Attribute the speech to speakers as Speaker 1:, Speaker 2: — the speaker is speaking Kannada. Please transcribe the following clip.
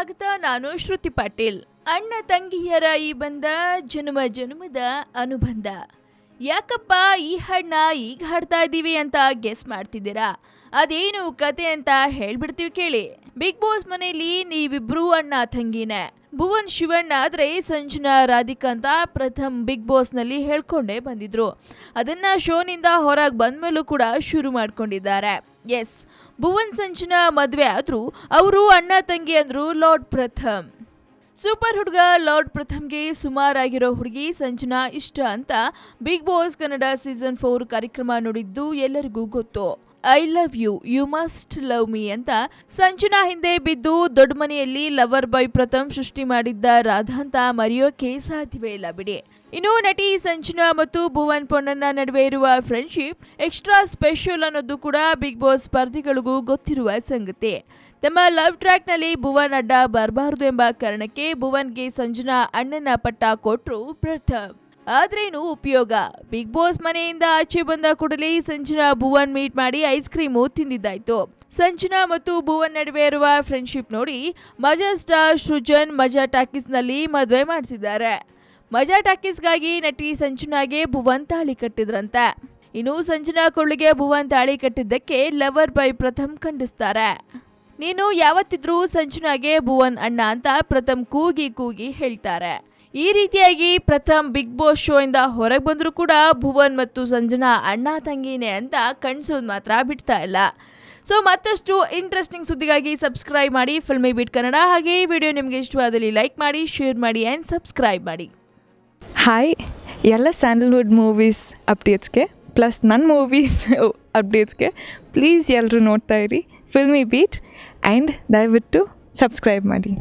Speaker 1: ಸ್ವಾಗತ. ನಾನು ಶ್ರುತಿ ಪಾಟೀಲ್. ಅಣ್ಣ ತಂಗಿಯರ ಈ ಬಂಧ ಜನ್ಮ ಜನ್ಮದ ಅನುಬಂಧ. ಯಾಕಪ್ಪ ಈ ಹಾಡನ್ನ ಈಗ ಹಾಡ್ತಾ ಇದ್ದೀವಿ ಅಂತ ಗೆಸ್ ಮಾಡ್ತಿದ್ದೀರಾ? ಅದೇನು ಕತೆ ಅಂತ ಹೇಳ್ಬಿಡ್ತೀವಿ ಕೇಳಿ. ಬಿಗ್ ಬಾಸ್ ಮನೆಯಲ್ಲಿ ನೀವಿಬ್ರು ಅಣ್ಣ ತಂಗಿನೇ. ಭುವನ್ ಶಿವಣ್ಣ ಆದ್ರೆ ಸಂಜನಾ ರಾಧಿಕಾ ಅಂತ ಪ್ರಥಮ್ ಬಿಗ್ ಬಾಸ್ ನಲ್ಲಿ ಹೇಳ್ಕೊಂಡೇ ಬಂದಿದ್ರು. ಅದನ್ನ ಶೋನಿಂದ ಹೊರಗೆ ಬಂದ್ಮೇಲೂ ಕೂಡ ಶುರು ಮಾಡ್ಕೊಂಡಿದ್ದಾರೆ. ಎಸ್, ಭುವನ್ ಸಂಜನಾ ಮದ್ವೆ ಆದ್ರೂ ಅವರು ಅಣ್ಣ ತಂಗಿ ಅಂದ್ರು ಲಾರ್ಡ್ ಪ್ರಥಮ್. ಸೂಪರ್ ಹುಡುಗ ಲಾರ್ಡ್ ಪ್ರಥಮ್ಗೆ ಸುಮಾರಾಗಿರೋ ಹುಡುಗಿ ಸಂಜನಾ ಇಷ್ಟ ಅಂತ ಬಿಗ್ ಬಾಸ್ ಕನ್ನಡ ಸೀಸನ್ 4 ಕಾರ್ಯಕ್ರಮ ನೋಡಿದ್ದು ಎಲ್ಲರಿಗೂ ಗೊತ್ತು. I love you, you must love me ಅಂತ ಸಂಜನಾ ಹಿಂದೆ ಬಿದ್ದು ದೊಡ್ಡ ಮನೆಯಲ್ಲಿ ಲವರ್ ಬಾಯ್ ಪ್ರಥಮ್ ಸೃಷ್ಟಿ ಮಾಡಿದ್ದ ರಾಧಾ ಅಂತ ಮರೆಯೋಕೆ ಸಾಧ್ಯವೇ ಇಲ್ಲ ಬಿಡಿ. ಇನ್ನು ನಟಿ ಸಂಜನಾ ಮತ್ತು ಭುವನ್ ಪೊನ್ನಣ್ಣ ನಡುವೆ ಇರುವ ಫ್ರೆಂಡ್ಶಿಪ್ ಎಕ್ಸ್ಟ್ರಾ ಸ್ಪೆಷಲ್ ಅನ್ನೋದು ಕೂಡ ಬಿಗ್ ಬಾಸ್ ಸ್ಪರ್ಧಿಗಳಿಗೂ ಗೊತ್ತಿರುವ ಸಂಗತಿ. ತಮ್ಮ ಲವ್ ಟ್ರ್ಯಾಕ್ ನಲ್ಲಿ ಭುವನ್ ಅಡ್ಡ ಬರಬಾರದು ಎಂಬ ಕಾರಣಕ್ಕೆ ಭುವನ್ಗೆ ಸಂಜನಾ ಅಣ್ಣನ ಪಟ್ಟ ಕೊಟ್ರು ಪ್ರಥಮ್. ಆದ್ರೇನು ಉಪಯೋಗ? ಬಿಗ್ ಬಾಸ್ ಮನೆಯಿಂದ ಆಚೆ ಬಂದ ಕೂಡಲೇ ಸಂಜನಾ ಭುವನ್ ಮೀಟ್ ಮಾಡಿ ಐಸ್ ಕ್ರೀಮು ತಿಂದಿದ್ದಾಯ್ತು. ಸಂಜನಾ ಮತ್ತು ಭುವನ್ ನಡುವೆ ಇರುವ ಫ್ರೆಂಡ್ಶಿಪ್ ನೋಡಿ ಮಜಾ ಸ್ಟಾರ್ ಸೃಜನ್ ಮಜಾ ಟಾಕೀಸ್ ನಲ್ಲಿ ಮದುವೆ ಮಾಡಿಸಿದ್ದಾರೆ. ಮಜಾ ಟಾಕೀಸ್ಗಾಗಿ ನಟಿ ಸಂಜನಾಗೆ ಭುವನ್ ತಾಳಿ ಕಟ್ಟಿದ್ರಂತೆ. ಇನ್ನು ಸಂಜನಾ ಕೊಳ್ಳಿಗೆ ಭುವನ್ ತಾಳಿ ಕಟ್ಟಿದ್ದಕ್ಕೆ ಲವರ್ ಬಾಯ್ ಪ್ರಥಮ್ ಖಂಡಿಸ್ತಾರೆ. ನೀನು ಯಾವತ್ತಿದ್ರೂ ಸಂಜನಾಗೆ ಭುವನ್ ಅಣ್ಣ ಅಂತ ಪ್ರಥಮ್ ಕೂಗಿ ಕೂಗಿ ಹೇಳ್ತಾರೆ. ಈ ರೀತಿಯಾಗಿ ಪ್ರಥಮ್ ಬಿಗ್ ಬಾಸ್ ಶೋ ಇಂದ ಹೊರಗೆ ಬಂದರೂ ಕೂಡ ಭುವನ್ ಮತ್ತು ಸಂಜನಾ ಅಣ್ಣ ತಂಗಿನೇ ಅಂತ ಕಣ್ಸೋದು ಮಾತ್ರ ಬಿಡ್ತಾ ಇಲ್ಲ. ಸೊ ಮತ್ತಷ್ಟು ಇಂಟ್ರೆಸ್ಟಿಂಗ್ ಸುದ್ದಿಗಾಗಿ ಸಬ್ಸ್ಕ್ರೈಬ್ ಮಾಡಿ ಫಿಲ್ಮಿ ಬೀಟ್ ಕನ್ನಡ. ಹಾಗೆ ಈ ವಿಡಿಯೋ ನಿಮಗೆ ಇಷ್ಟವಾದಲ್ಲಿ ಲೈಕ್ ಮಾಡಿ, ಶೇರ್ ಮಾಡಿ ಆ್ಯಂಡ್ ಸಬ್ಸ್ಕ್ರೈಬ್ ಮಾಡಿ.
Speaker 2: ಹಾಯ್, ಎಲ್ಲ ಸ್ಯಾಂಡಲ್ವುಡ್ ಮೂವೀಸ್ ಅಪ್ಡೇಟ್ಸ್ಗೆ ಪ್ಲಸ್ ನನ್ನ ಮೂವೀಸ್ ಅಪ್ಡೇಟ್ಸ್ಗೆ ಪ್ಲೀಸ್ ಎಲ್ಲರೂ ನೋಡ್ತಾ ಇರಿ ಫಿಲ್ಮಿ ಬೀಟ್ ಆ್ಯಂಡ್ ದಯವಿಟ್ಟು ಸಬ್ಸ್ಕ್ರೈಬ್ ಮಾಡಿ.